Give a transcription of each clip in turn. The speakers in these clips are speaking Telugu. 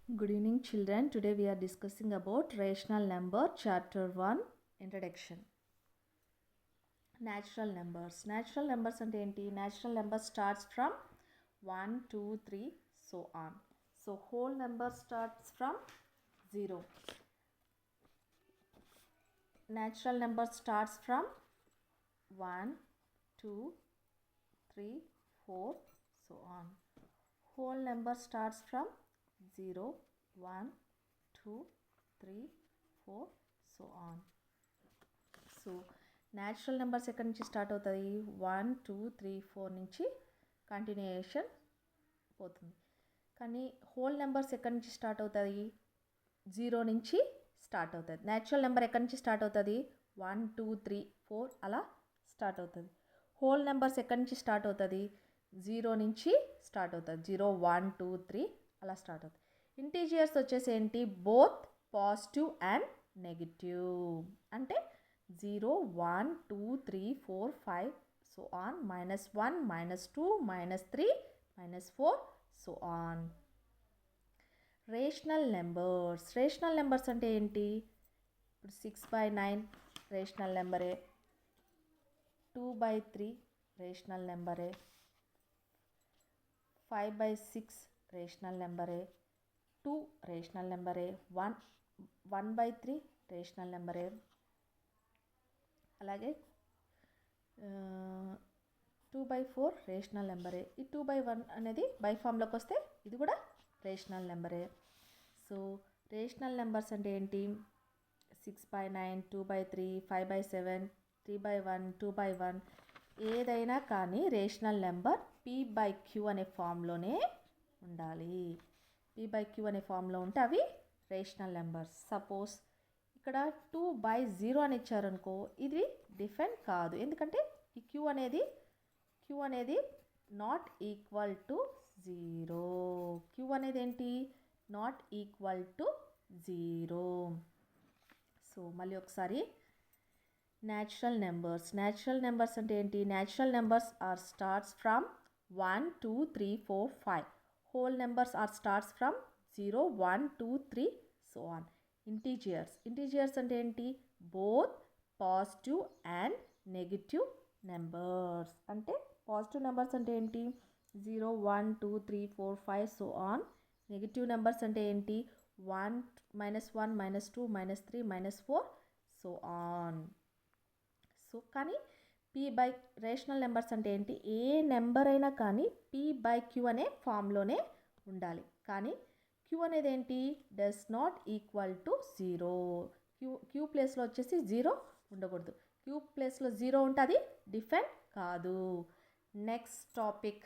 Good evening children. Today we are discussing about rational number chapter 1 introduction. Natural numbers. Natural numbers ante enti? Natural number starts from 1, 2, 3 so on. So whole number starts from 0. Natural number starts from 1, 2, 3, 4 so on. Whole number starts from 0, 1, 2, 3, 4 so on. So natural numbers ఎక్కడి నుంచి స్టార్ట్ అవుతుంది? 1, 2, 3, 4 నుంచి కంటిన్యూయేషన్ పోతుంది. కానీ హోల్ నెంబర్స్ ఎక్కడి నుంచి స్టార్ట్ అవుతుంది? 0 నుంచి స్టార్ట్ అవుతుంది. న్యాచురల్ నెంబర్ ఎక్కడి నుంచి స్టార్ట్ అవుతుంది? 1, 2, 3, 4 అలా స్టార్ట్ అవుతుంది. హోల్ నెంబర్స్ ఎక్కడి నుంచి స్టార్ట్ అవుతుంది? 0 నుంచి స్టార్ట్ అవుతుంది. 0, 1, 2, 3 అలా స్టార్ట్ అవుతుంది. ఇంటీజర్స్ వచ్చేసి ఏంటి? Both positive and negative. అంటే 0, 1, 2, 3, 4, 5 so on, -1, -2, -3, -4 so on. Rational numbers. Rational numbers అంటే ఏంటి? ఇప్పుడు 6/9 రేషనల్ నెంబరే, 2/3 రేషనల్ నెంబరే, 5/6 రేషనల్ నెంబరే, 2 రేషనల్ నెంబరే, 1/3 రేషనల్ నెంబరే, అలాగే 2/4 రేషనల్ నెంబరే. ఈ 2/1 అనేది బై ఫామ్లోకి వస్తే ఇది కూడా రేషనల్ నెంబరే. సో రేషనల్ నెంబర్స్ అంటే ఏంటి? 6/9, 2/3, 5/7, 3/1, 2/1 ఏదైనా కానీ రేషనల్ నెంబర్ p/q అనే ఫామ్లోనే ఉండాలి. p/q అనే ఫామ్లో ఉంటే అవి రేషనల్ నెంబర్స్. సపోజ్ ఇక్కడ 2/0 అని ఇచ్చారనుకో, ఇది డిఫరెంట్ కాదు. ఎందుకంటే ఈ q అనేది నాట్ ఈక్వల్ టు 0. q అనేది ఏంటి? Not equal to 0. సో మళ్ళీ ఒకసారి న్యాచురల్ నెంబర్స్. న్యాచురల్ నెంబర్స్ అంటే ఏంటి? Natural numbers are starts from 1, 2, 3, 4, 5. Whole numbers are starts from 0, 1, 2, 3 so on. Integers అంటే ఏంటి? Both positive and negative numbers. అంటే పాజిటివ్ నెంబర్స్ అంటే ఏంటి? 0, 1, 2, 3, 4, 5 సో ఆన్. నెగిటివ్ నెంబర్స్ అంటే ఏంటి? 1, -1, -2, -3, -4 సో ఆన్. సో కానీ రేషనల్ నెంబర్స్ అంటే ఏంటి? ఏ నెంబర్ అయినా కానీ p/q అనే ఫామ్లోనే ఉండాలి. కానీ q అనేది ఏంటి? Does not equal to 0. q ప్లేస్లో వచ్చేసి 0 ఉండకూడదు. q ప్లేస్లో 0 ఉంటే అది డిఫరెంట్ కాదు. Next topic.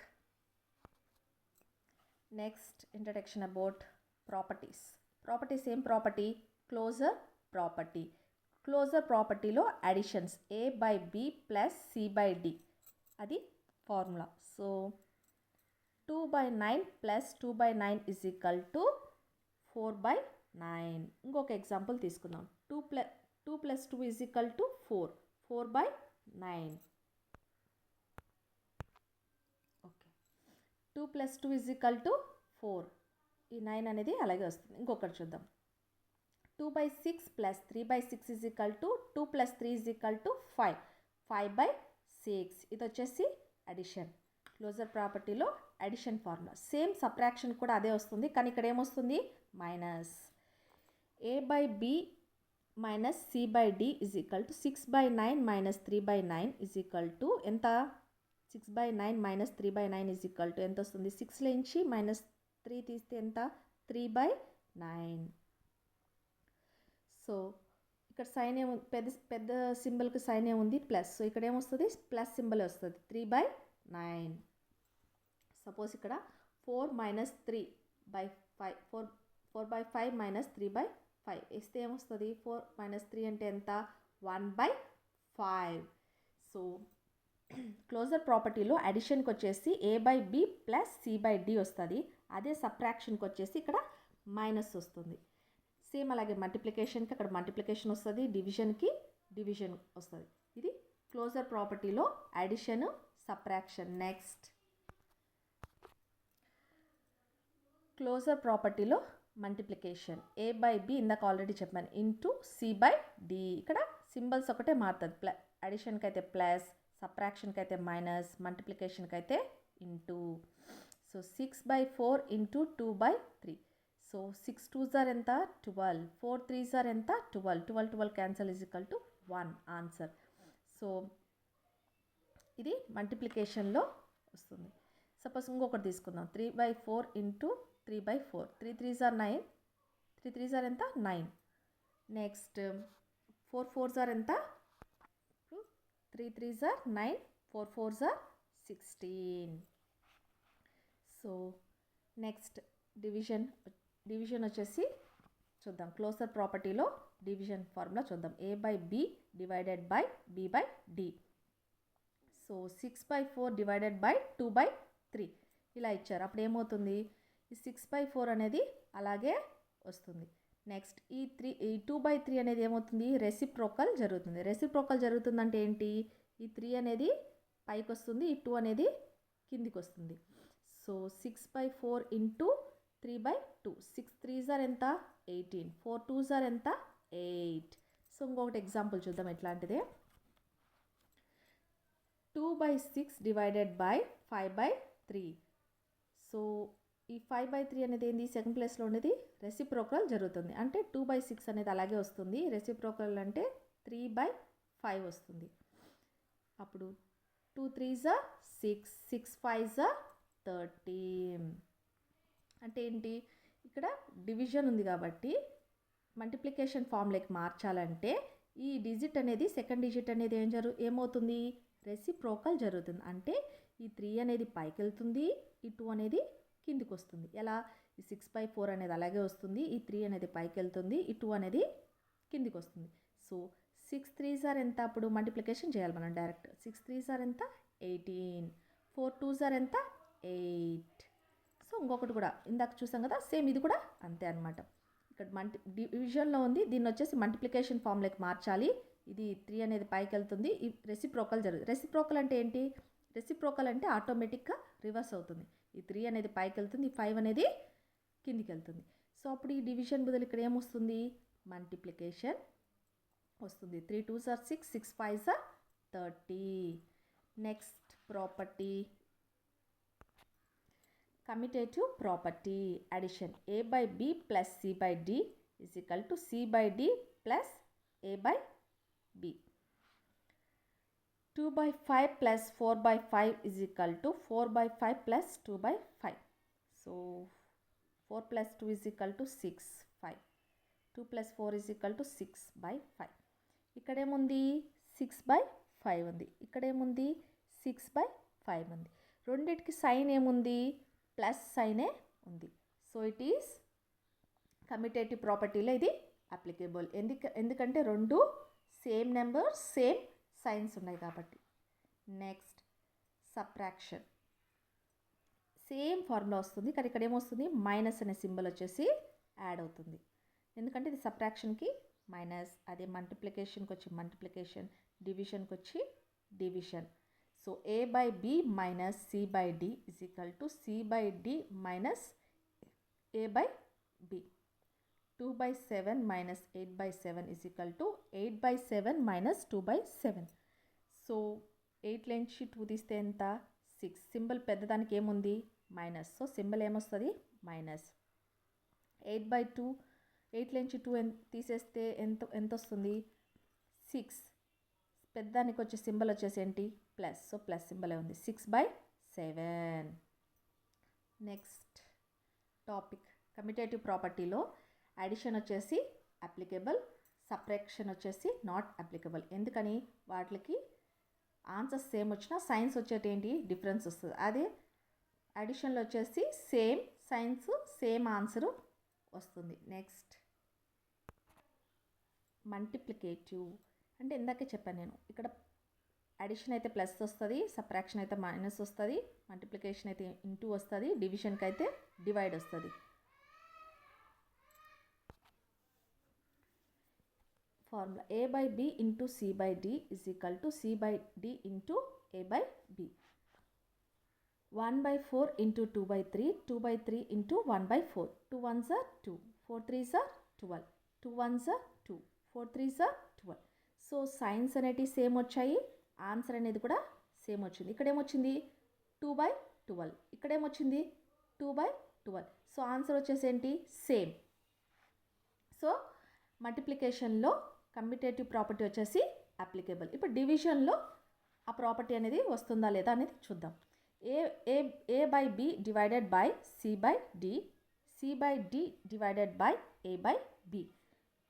Next introduction about properties. Properties ఏం ప్రాపర్టీ? Closure property. క్లోజర్ ప్రాపర్టీలో అడిషన్స్ a/b + c/d అది ఫార్ములా. సో 2/9 + 2/9 = 4/9. ఇంకొక ఎగ్జాంపుల్ తీసుకుందాం. 2 + 2 = 4. 4/9. ఓకే. 2 + 2 = 4. ఈ 9 అనేది అలాగే వస్తుంది. ఇంకొకటి చూద్దాం. 2/6 + 3/6 = 2 + 3 = 5. 5/6 ఇది వచ్చేసి అడిషన్. క్లోజర్ ప్రాపర్టీలో అడిషన్ ఫార్ములా. సేమ్ సబ్ట్రాక్షన్ కూడా అదే వస్తుంది, కానీ ఇక్కడ ఏమొస్తుంది? మైనస్. a/b - c/d = 6/9 - 3/9 ఎంత? 6/9 - 3/9 ఎంత వస్తుంది? 6 నుంచి -3 తీస్తే ఎంత? 3/9. సో ఇక్కడ సైన్ ఏముంది? పెద్ద సింబల్కి సైన్ ఏముంది? ప్లస్. సో ఇక్కడ ఏమొస్తుంది? ప్లస్ సింబల్ వస్తుంది. 3/9. సపోజ్ ఇక్కడ 4 - 3/5 4/5 - 3/5 వేస్తే ఏమొస్తుంది? 4 - 3 అంటే ఎంత? 1/5. సో క్లోజర్ ప్రాపర్టీలో అడిషన్కి వచ్చేసి a/b + c/d వస్తుంది. అదే సబ్ట్రాక్షన్కి వచ్చేసి ఇక్కడ మైనస్ వస్తుంది. సేమ్ అలాగే మల్టిప్లికేషన్కి అక్కడ మల్టిప్లికేషన్ వస్తుంది, డివిజన్కి డివిజన్ వస్తుంది. ఇది క్లోజర్ ప్రాపర్టీలో అడిషన్, సబ్ట్రాక్షన్. నెక్స్ట్ క్లోజర్ ప్రాపర్టీలో మల్టిప్లికేషన్ ఏ బై బి ఇందాక ఆల్రెడీ చెప్పాను ఇంటూ సి బై డి. ఇక్కడ సింబల్స్ ఒకటే మారుతుంది. అడిషన్కి అయితే ప్లస్, సబ్ట్రాక్షన్కి అయితే మైనస్, మల్టిప్లికేషన్కి అయితే into. So 6/4 into 2/3. So 6 2s are ఎంత 12, 4 3s ఆర్ ఎంత 12, 12 12 cancel is equal to 1 answer. So ఇది మల్టిప్లికేషన్లో వస్తుంది. సపోజ్ ఇంకొకటి తీసుకుందాం 3/4 into 3/4. 3 3s are 9, 3 3s are ఎంత 9. నెక్స్ట్ 4 4s ఆర్ ఎంత 3 3s are 9, 4 4s are 16. So next division వచ్చేసి చూద్దాం. క్లోజర్ ప్రాపర్టీలో డివిజన్ ఫార్ములా చూద్దాం. a by b divided by b by d. So 6/4 divided by 2/3 ఇలా ఇచ్చారు. అప్పుడు ఏమవుతుంది, ఈ 6/4 అనేది అలాగే వస్తుంది. నెక్స్ట్ ఈ 2/3 అనేది ఏమవుతుంది, రెసిప్రోకల్ జరుగుతుంది. రెసిప్రోకల్ జరుగుతుందంటే ఏంటి, ఈ 3 అనేది పైకి వస్తుంది, ఈ 2 అనేది కిందికి వస్తుంది. So 6/4 into 3/2. 6 3s ఆర్ ఎంత 18, 4 2s ఆర్ ఎంత 8. సో ఇంకొకటి ఎగ్జాంపుల్ చూద్దాం ఎట్లాంటిదే. 2/6 డివైడెడ్ బై 5/3. సో ఈ 5/3 అనేది ఏంది, సెకండ్ ప్లేస్లో ఉండేది రెసిప్రోకల్ జరుగుతుంది. అంటే 2/6 అనేది అలాగే వస్తుంది. రెసిప్రోకల్ అంటే 3/5 వస్తుంది. అప్పుడు 2 3s ఆర్ 6, 6 5s ఆర్ 13. అంటే ఏంటి, ఇక్కడ డివిజన్ ఉంది కాబట్టి మల్టిప్లికేషన్ ఫార్ములాకి మార్చాలంటే ఈ డిజిట్ అనేది సెకండ్ డిజిట్ అనేది ఏమవుతుంది, రెసిప్రోకల్ జరుగుతుంది. అంటే ఈ 3 అనేది పైకి వెళ్తుంది, ఈ 2 అనేది కిందికి వస్తుంది. ఎలా, ఈ 6/4 అనేది అలాగే వస్తుంది, ఈ 3 అనేది పైకి వెళ్తుంది, ఈ 2 అనేది కిందికి వస్తుంది. సో 6 3s ఆర్ ఎంత, అప్పుడు మల్టిప్లికేషన్ చేయాలి మనం డైరెక్ట్. 6 3s ఆర్ ఎంత 18, 4 2s ఆర్ ఎంత 8. సో ఇంకొకటి కూడా ఇందాక చూసాం కదా, సేమ్ ఇది కూడా అంతే అనమాట. ఇక్కడ డివిజన్లో ఉంది, దీన్ని వచ్చేసి మల్టిప్లికేషన్ ఫార్ములాకి మార్చాలి. ఇది 3 అనేది పైకి వెళ్తుంది, ఈ రెసిప్రోకల్ జరుగుతుంది. రెసిప్రోకల్ అంటే ఏంటి, రెసిప్రోకల్ అంటే ఆటోమేటిక్గా రివర్స్ అవుతుంది. ఈ 3 అనేది పైకి వెళ్తుంది, ఈ 5 అనేది కిందికి వెళ్తుంది. సో అప్పుడు ఈ డివిజన్ బదులు ఇక్కడ ఏమొస్తుంది, మల్టిప్లికేషన్ వస్తుంది. 3 2s are 6, 6 5s are 30. Next property commutative property addition. a by b plus c by d is equal to c by d plus a by b. 2/5 plus 4/5 is equal to 4/5 plus 2/5. So 4 plus 2 is equal to 6, 5. 2 plus 4 is equal to 6/5. ఇక్కడేముంది 6/5 ఉంది, ఇక్కడేముంది 6/5 ఉంది. రెండిటికి సైన్ ఏముంది, ప్లస్ సైనే ఉంది. సో ఇట్ ఈస్ కమ్యూటేటివ్ ప్రాపర్టీలో ఇది అప్లికేబుల్. ఎందుకంటే రెండు సేమ్ నెంబర్ సేమ్ సైన్స్ ఉన్నాయి కాబట్టి. నెక్స్ట్ సబ్ట్రాక్షన్, సేమ్ ఫార్ములా వస్తుంది కానీ ఇక్కడ ఏమొస్తుంది, మైనస్ అనే సింబల్ వచ్చేసి యాడ్ అవుతుంది. ఎందుకంటే ఇది సబ్ట్రాక్షన్కి మైనస్, అదే మల్టిప్లికేషన్కి వచ్చి మల్టిప్లికేషన్, డివిజన్కి వచ్చి division. So a by b minus c by d is equal to c by d minus a by b. 2/7 minus 8/7 is equal to 8/7 minus 2/7. So 8 నుంచి 2 తీస్తే ఎంత 6. సింబల్ పెద్దదానికి ఏముంది మైనస్, సో సింబల్ ఏమొస్తుంది మైనస్. 8/2, 8 నుంచి 2 తీసేస్తే ఎంత వస్తుంది 6. పెద్దదానికి వచ్చే సింబల్ వచ్చేసి ఏంటి ప్లస్, సో ప్లస్ సింబలే ఉంది 6/7. నెక్స్ట్ టాపిక్ కమ్యూటేటివ్ ప్రాపర్టీలో అడిషన్ వచ్చేసి అప్లికేబుల్, సబ్ట్రాక్షన్ వచ్చేసి నాట్ అప్లికేబుల్. ఎందుకని, వాటికి ఆన్సర్స్ సేమ్ వచ్చినా సైన్స్ వచ్చేటి ఏంటి డిఫరెన్స్ వస్తుంది. అదే అడిషన్లో వచ్చేసి సేమ్ సైన్స్ సేమ్ ఆన్సరు వస్తుంది. నెక్స్ట్ మల్టిప్లికేటివ్ అంటే ఇందాకే చెప్పాను నేను, ఇక్కడ అడిషన్ అయితే ప్లస్ వస్తుంది, సబ్ట్రాక్షన్ అయితే మైనస్ వస్తుంది, మల్టిప్లికేషన్ అయితే ఇంటూ వస్తుంది, డివిజన్కి అయితే డివైడ్ వస్తుంది. Formula a by b into c by d is equal to c by d into a by b. 1/4 into 2/3, 2/3 into 1/4. 2 1s are 2, 4 3s are 12, 2 1s are 2, 4 3s are 12. So science అనేటివి సేమ్ వచ్చాయి, ఆన్సర్ అనేది కూడా సేమ్ వచ్చింది. ఇక్కడేమొచ్చింది 2/12, ఇక్కడేమొచ్చింది 2/12. సో ఆన్సర్ వచ్చేసి ఏంటి సేమ్. సో మల్టిప్లికేషన్లో కమ్యూటేటివ్ ప్రాపర్టీ వచ్చేసి అప్లికేబుల్. ఇప్పుడు డివిజన్లో ఆ ప్రాపర్టీ అనేది వస్తుందా లేదా అనేది చూద్దాం. A by B divided by C by D, C by D divided by A by B.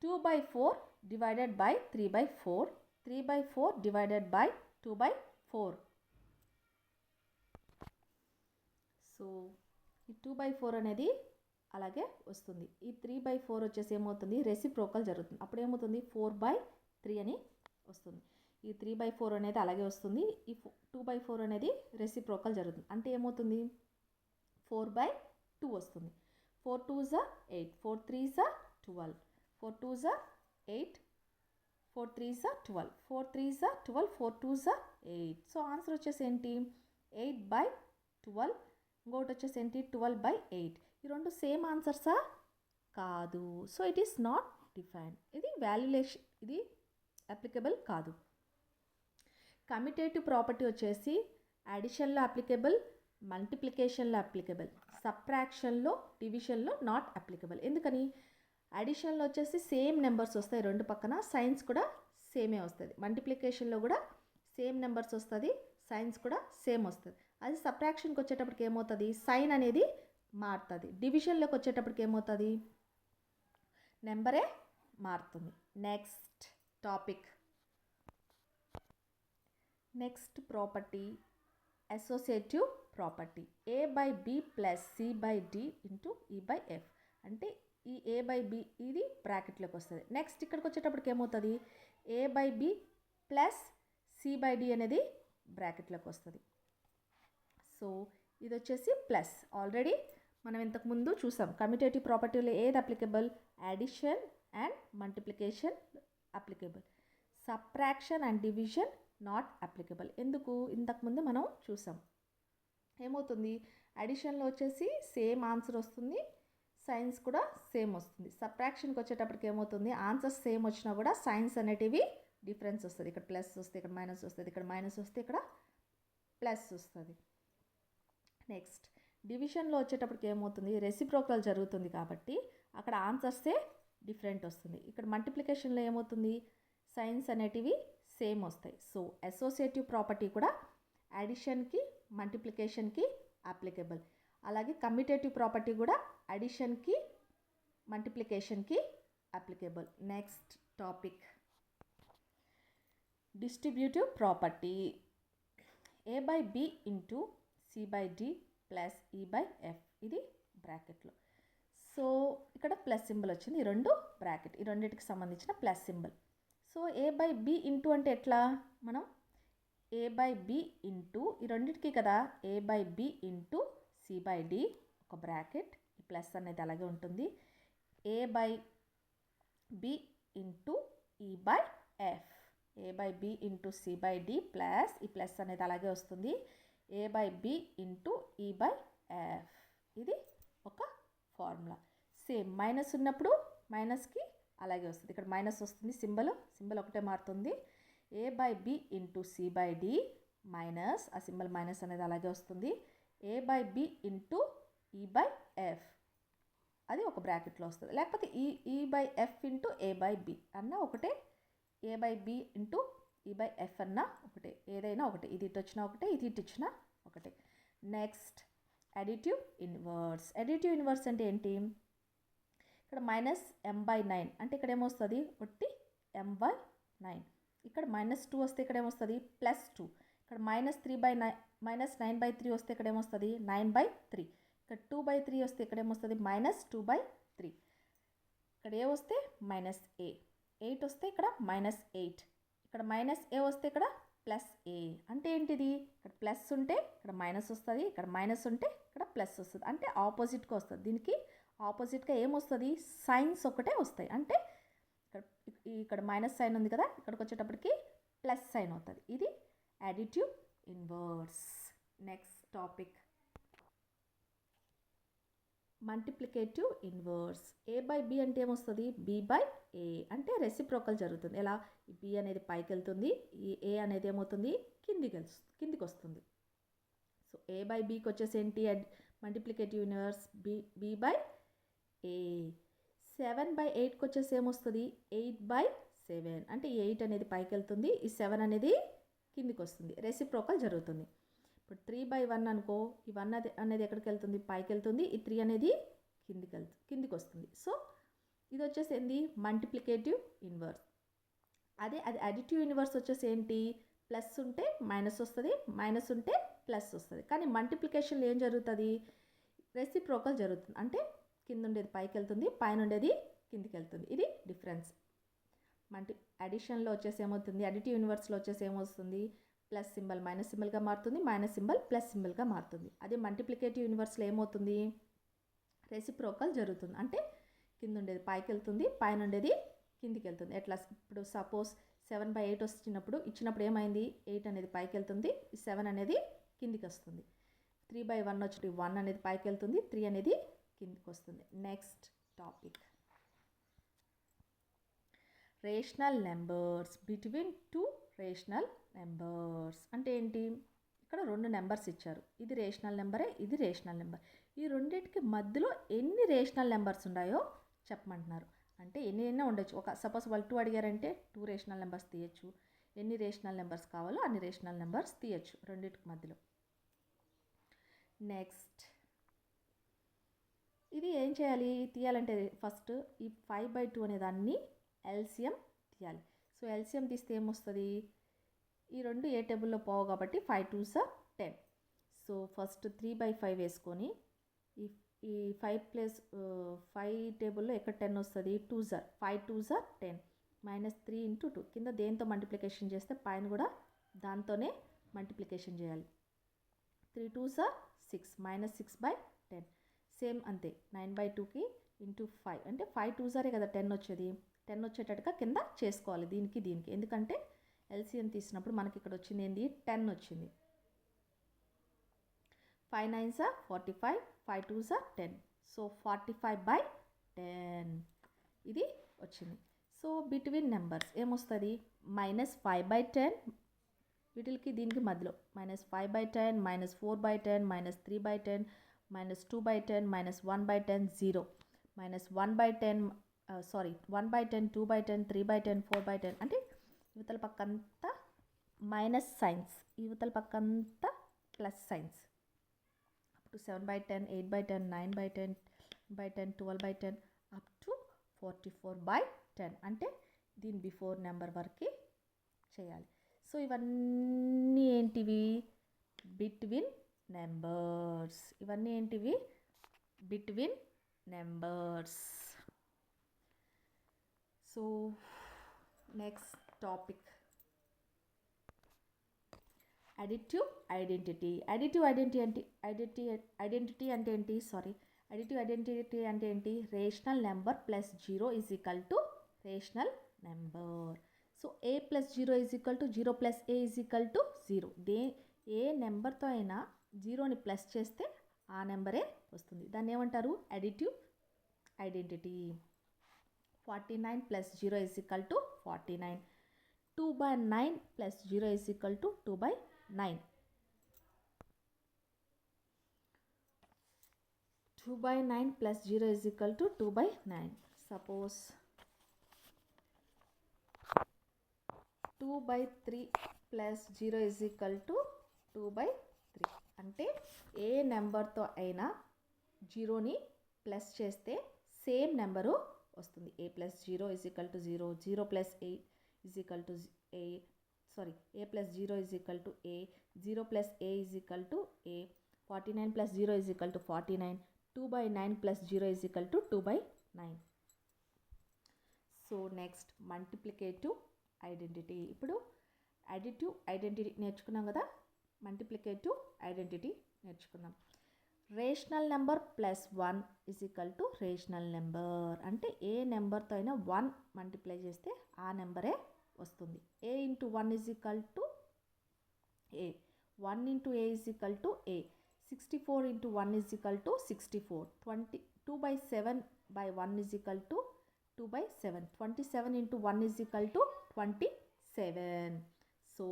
2/4 divided by 3/4, 3/4 divided by 2/4. So ఈ 2/4 అనేది అలాగే వస్తుంది. ఈ 3/4 వచ్చేసి ఏమవుతుంది రెసిప్రోకల్ జరుగుతుంది. అప్పుడు ఏమవుతుంది 4/3 అని వస్తుంది. ఈ 3/4 అనేది అలాగే వస్తుంది. ఈ 2/4 అనేది రెసిప్రోకల్ జరుగుతుంది. అంటే ఏమవుతుంది 4/2 వస్తుంది. 4 2s are 8, 4 3s are 12, 4 2s are 8, 4 3s are 12, 4 3s are 12, 4 2s are 8. So answer వచ్చేసి ఏంటి 8/12, ఇంకోటి వచ్చేసి ఏంటి 12/8. ఈ రెండు సేమ్ ఆన్సర్సా కాదు. So it is not define. ఇది వాల్యులేషన్, ఇది అప్లికబుల్ కాదు. కమ్యూటేటివ్ ప్రాపర్టీ వచ్చేసి అడిషన్లో అప్లికబుల్, మల్టిప్లికేషన్లో అప్లికబుల్, సబ్ట్రాక్షన్లో డివిజన్లో నాట్ అప్లికబుల్. ఎందుకని అడిషన్లో వచ్చేసి సేమ్ నెంబర్స్ వస్తాయి రెండు పక్కన, సైన్స్ కూడా సేమే వస్తుంది. మల్టిప్లికేషన్లో కూడా సేమ్ నెంబర్స్ వస్తుంది, సైన్స్ కూడా సేమ్ వస్తుంది. అది సబ్ట్రాక్షన్కి వచ్చేటప్పటికి ఏమవుతుంది సైన్ అనేది మారుతుంది. డివిజన్లోకి వచ్చేటప్పటికి ఏమవుతుంది నెంబరే మారుతుంది. Next topic, next property associative property. A/B plus C/D into E/F. అంటే ఈ A/B ఇది బ్రాకెట్లోకి వస్తుంది. నెక్స్ట్ ఇక్కడికి వచ్చేటప్పటికి ఏమవుతుంది A/B ప్లస్ C/D అనేది బ్రాకెట్లోకి వస్తుంది. సో ఇది వచ్చేసి ప్లస్. ఆల్రెడీ మనం ఇంతకుముందు చూసాం కమ్యూటేటివ్ ప్రాపర్టీలో ఏది applicable addition and multiplication applicable, subtraction and division not applicable. ఎందుకు ఇంతకుముందు మనం చూసాం. ఏమవుతుంది అడిషన్లో వచ్చేసి సేమ్ ఆన్సర్ వస్తుంది, సైన్స్ కూడా సేమ్ వస్తుంది. సబ్ట్రాక్షన్కి వచ్చేటప్పటికి ఏమవుతుంది ఆన్సర్స్ సేమ్ వచ్చినా కూడా సైన్స్ అనేటివి డిఫరెన్స్ వస్తుంది. ఇక్కడ ప్లస్ వస్తే ఇక్కడ మైనస్ వస్తుంది, ఇక్కడ మైనస్ వస్తే ఇక్కడ ప్లస్ వస్తుంది. నెక్స్ట్ డివిజన్లో వచ్చేటప్పటికి ఏమవుతుంది రెసిప్రోకల్ జరుగుతుంది కాబట్టి అక్కడ ఆన్సర్సే డిఫరెంట్ వస్తుంది. ఇక్కడ మల్టిప్లికేషన్లో ఏమవుతుంది సైన్స్ అనేటివి సేమ్ వస్తాయి. సో అసోసియేటివ్ ప్రాపర్టీ కూడా అడిషన్కి మల్టిప్లికేషన్కి అప్లికబుల్. అలాగే కమ్యూటేటివ్ ప్రాపర్టీ కూడా అడిషన్కి మల్టిప్లికేషన్కి applicable. Next topic distributive property. A/B into C/D plus E/F. ఇది బ్రాకెట్లో. సో ఇక్కడ ప్లస్ సింబల్ వచ్చింది, ఈ రెండు బ్రాకెట్, ఈ రెండింటికి సంబంధించిన plus symbol. So A/B into అంటే ఎట్లా మనం A/B ఇంటూ ఈ రెండింటికి కదా A/B ఇంటూ C/D ఒక బ్రాకెట్, ఈ ప్లస్ అనేది అలాగే ఉంటుంది. A/B into E/F, A/B into C/D plus ఈ ప్లస్ అనేది అలాగే వస్తుంది A/B ఇంటూ E/F. ఇది ఒక ఫార్ములా. సేమ్ మైనస్ ఉన్నప్పుడు మైనస్కి అలాగే వస్తుంది, ఇక్కడ మైనస్ వస్తుంది, సింబల్ ఒకటే మారుతుంది. A/B ఇంటూ C/D మైనస్ ఆ సింబల్ మైనస్ అనేది అలాగే వస్తుంది. A/B ఇంటూ E/F అది ఒక బ్రాకెట్లో వస్తుంది. లేకపోతే E/F ఇంటూ A/B అన్న ఒకటే, A/B ఇంటూ E/F అన్న ఒకటే, ఏదైనా ఒకటే. ఇది ఇటు వచ్చినా ఒకటే, ఇది ఇటు వచ్చినా ఒకటే. Next additive inverse. Additive inverse అంటే ఏంటి ఇక్కడ -m/9 అంటే ఇక్కడ ఏమొస్తుంది ఒట్టి m/9. ఇక్కడ -2 వస్తే ఇక్కడ ఏమొస్తుంది +2. ఇక్కడ -9/3 వస్తే ఇక్కడ ఏమొస్తుంది 9/3. ఇక్కడ 2/3 వస్తే ఇక్కడ ఏమొస్తుంది -2/3. ఇక్కడ ఏ వస్తే -a, 8 వస్తే ఇక్కడ -8, ఇక్కడ -a వస్తే ఇక్కడ +a. అంటే ఏంటిది ఇక్కడ ప్లస్ ఉంటే ఇక్కడ మైనస్ వస్తుంది, ఇక్కడ మైనస్ ఉంటే ఇక్కడ ప్లస్ వస్తుంది. అంటే ఆపోజిట్గా వస్తుంది. దీనికి ఆపోజిట్గా ఏమొస్తుంది సైన్స్ ఒకటే వస్తాయి. అంటే ఇక్కడ మైనస్ సైన్ ఉంది కదా, ఇక్కడికి వచ్చేటప్పటికి ప్లస్ సైన్ అవుతుంది. ఇది additive inverse. Next topic multiplicative inverse. A by B అంటే ఏమొస్తుంది? బి బై ఏ అంటే రెసిప్రోకల్ జరుగుతుంది. ఎలా? బి అనేది పైకి వెళ్తుంది, ఈ ఏ అనేది ఏమవుతుంది? కిందికి వస్తుంది. సో ఏ బై బికి వచ్చేసి ఏంటి? మల్టిప్లికేటివ్ ఇన్వర్స్ బి బై ఏ. 7/8కి వచ్చేసి ఏమొస్తుంది? 8/7 అంటే 8 అనేది పైకి వెళ్తుంది, ఈ 7 అనేది కిందికి వస్తుంది, రెసిప్రోకల్ జరుగుతుంది. ఇప్పుడు 3/1 అనుకో, ఈ 1 అనేది ఎక్కడికి వెళ్తుంది? పైకి వెళ్తుంది, ఈ 3 అనేది కిందికి వస్తుంది. సో ఇది వచ్చేసి ఏంటి? Multiplicative inverse. అది అడిటివ్ ఇన్వర్స్ వచ్చేసి ఏంటి? ప్లస్ ఉంటే మైనస్ వస్తుంది, మైనస్ ఉంటే ప్లస్ వస్తుంది. కానీ మల్టిప్లికేషన్లో ఏం జరుగుతుంది? రెసిప్రోకల్ జరుగుతుంది. అంటే కింద ఉండేది పైకి వెళ్తుంది, పైన ఉండేది కిందికి వెళ్తుంది. ఇది డిఫరెన్స్. అడిషన్లో వచ్చేసి ఏమవుతుంది? అడిటివ్ ఇన్వర్స్లో వచ్చేసి ఏమొస్తుంది? ప్లస్ సింబల్ మైనస్ సింబల్గా మారుతుంది, మైనస్ సింబల్ ప్లస్ సింబల్గా మారుతుంది. అదే మల్టిప్లికేటివ్ ఇన్వర్స్లో ఏమవుతుంది? రెసిప్రోకల్ జరుగుతుంది. అంటే కింద ఉండేది పైకి వెళ్తుంది, పైన ఉండేది కిందికి వెళ్తుంది. ఎట్లా? ఇప్పుడు సపోజ్ 7/8 ఇచ్చినప్పుడు ఏమైంది? 8 అనేది పైకి వెళ్తుంది, ఈ 7 అనేది కిందికి వస్తుంది. 3/1 వచ్చి 1 అనేది పైకి వెళ్తుంది, 3 అనేది కిందికి వస్తుంది. Next topic, rational numbers between two rational numbers అంటే ఏంటి? ఇక్కడ 2 నెంబర్స్ ఇచ్చారు, ఇది రేషనల్ నెంబరే, ఇది రేషనల్ నెంబర్. ఈ రెండింటికి మధ్యలో ఎన్ని రేషనల్ నెంబర్స్ ఉన్నాయో చెప్పమంటున్నారు. అంటే ఎన్ని ఉండొచ్చు. ఒక సపోజ్ వాళ్ళు 2 అడిగారంటే 2 రేషనల్ నెంబర్స్ తీయచ్చు. ఎన్ని రేషనల్ నెంబర్స్ కావాలో అన్ని రేషనల్ నెంబర్స్ తీయచ్చు రెండింటికి మధ్యలో. నెక్స్ట్ ఇది ఏం చేయాలి? తీయాలంటే ఫస్ట్ ఈ 5/2 అనే దాన్ని ఎల్సిఎం తీయాలి. సో ఎల్సిఎం తీస్తే ఏమొస్తుంది? ఈ రెండు ఏ టేబుల్లో పోవు కాబట్టి 5 2s are 10. సో ఫస్ట్ 3/5 వేసుకొని ఈ 5 ప్లస్ 5 టేబుల్లో ఎక్కడ 10 వస్తుంది? 2s are 5 2s are 10 -3 × 2 కింద దేంతో మల్టిప్లికేషన్ చేస్తే పైన కూడా దాంతోనే మల్టిప్లికేషన్ చేయాలి. 3 2s are 6 -6/10 సేమ్ అంతే. 9/2కి × 5 అంటే 5 2s are కదా 10 వచ్చేది. 10 వచ్చేటట్టుగా కింద చేసుకోవాలి దీనికి. ఎందుకంటే ఎల్సిఎం తీసినప్పుడు మనకి ఇక్కడ వచ్చింది ఏంటి? 10 వచ్చింది. 5 9s are 45, 5 2s are 10. So 45/10 ఇది వచ్చింది. సో బిట్వీన్ నెంబర్స్ ఏమొస్తుంది? -5/10 వీటికి దీనికి మధ్యలో -5/10, -4/10, -3/10, -2/10, -1/10, 0, -1/10 1/10, 2/10, 3/10, 4/10 అంటే యువతల పక్కంతా మైనస్ సైన్స్, యువతల పక్కంతా plus signs. Up to 7/10, 8/10, 9/10, 10/10, 12/10 up to 44/10 అంటే దీని బిఫోర్ నెంబర్ వరకు చేయాలి. సో ఇవన్నీ ఏంటివి? Between numbers. ఇవన్నీ ఏంటివి? Between numbers. So next topic, additive identity. Additive identity అంటే ఏంటి? అడిటివ్ ఐడెంటిటీ అంటే ఏంటి? Rational number plus 0 = rational number. So a + 0 = 0 + a = 0. ఏ నెంబర్తో అయినా 0ని ప్లస్ చేస్తే ఆ నెంబరే వస్తుంది. దాన్ని ఏమంటారు? Additive identity. 49 + 0 = 49. 2/9 + 0 = 2/9. 2/9 + 0 = 2/9. Suppose 2/3 + 0 = 2/3. అంటే ఏ నెంబర్తో అయినా 0ని ప్లస్ చేస్తే సేమ్ నెంబరు వస్తుంది. a + 0 = 0, 0 + a = a, a + 0 = a, 0 + a = a, 49 + 0 = 49, 2/9 + 0 = 2/9. So next multiplicative identity. ఇప్పుడు అడిటివ్ ఐడెంటిటీ నేర్చుకున్నాం కదా, మల్టిప్లికేటివ్ ఐడెంటిటీ నేర్చుకున్నాం. Rational number +1 = rational number. అంటే ఏ నెంబర్తో అయినా 1 మల్టిప్లై చేస్తే ఆ నెంబరే వస్తుంది. a × 1 = a, 1 × a = a, 64 × 1 = 64, 2/7/1 is equal to 2/7. 27 into 1 is equal to 27. So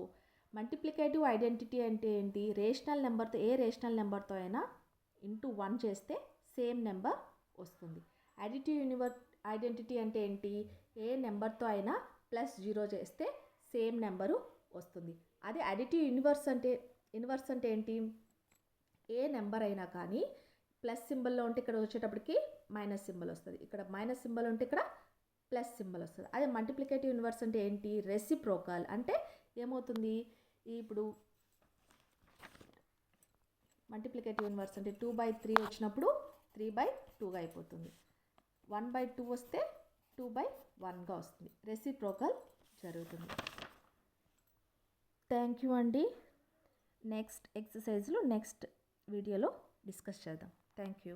multiplicative identity అంటే ఏంటి? రేషనల్ నెంబర్తో ఏ రేషనల్ నెంబర్తో అయినా ఇంటూ 1 చేస్తే సేమ్ నెంబర్ వస్తుంది. అడిటివ్ ఐడెంటిటీ అంటే ఏంటి? ఏ నెంబర్తో అయినా +0 చేస్తే సేమ్ నెంబరు వస్తుంది. అదే అడిటివ్ ఇన్వర్స్ అంటే ఏంటి? ఏ నెంబర్ అయినా కానీ ప్లస్ సింబల్లో ఉంటే ఇక్కడ వచ్చేటప్పటికి మైనస్ సింబల్ వస్తుంది, ఇక్కడ మైనస్ సింబల్ ఉంటే ఇక్కడ ప్లస్ సింబల్ వస్తుంది. అదే మల్టిప్లికేటివ్ ఇన్వర్స్ అంటే ఏంటి? రెసిప్రోకల్ అంటే ఏమవుతుంది? ఇప్పుడు మల్టిప్లికేటివ్ ఇన్వర్స్ అంటే 2/3 వచ్చినప్పుడు 3/2గా అయిపోతుంది. 1/2 వస్తే 2/1గా వస్తుంది. రెసిప్రోకల్ జరుగుతుంది. థ్యాంక్ యూ అండి. నెక్స్ట్ ఎక్సర్సైజ్లో నెక్స్ట్ వీడియోలో డిస్కస్ చేద్దాం. Thank you.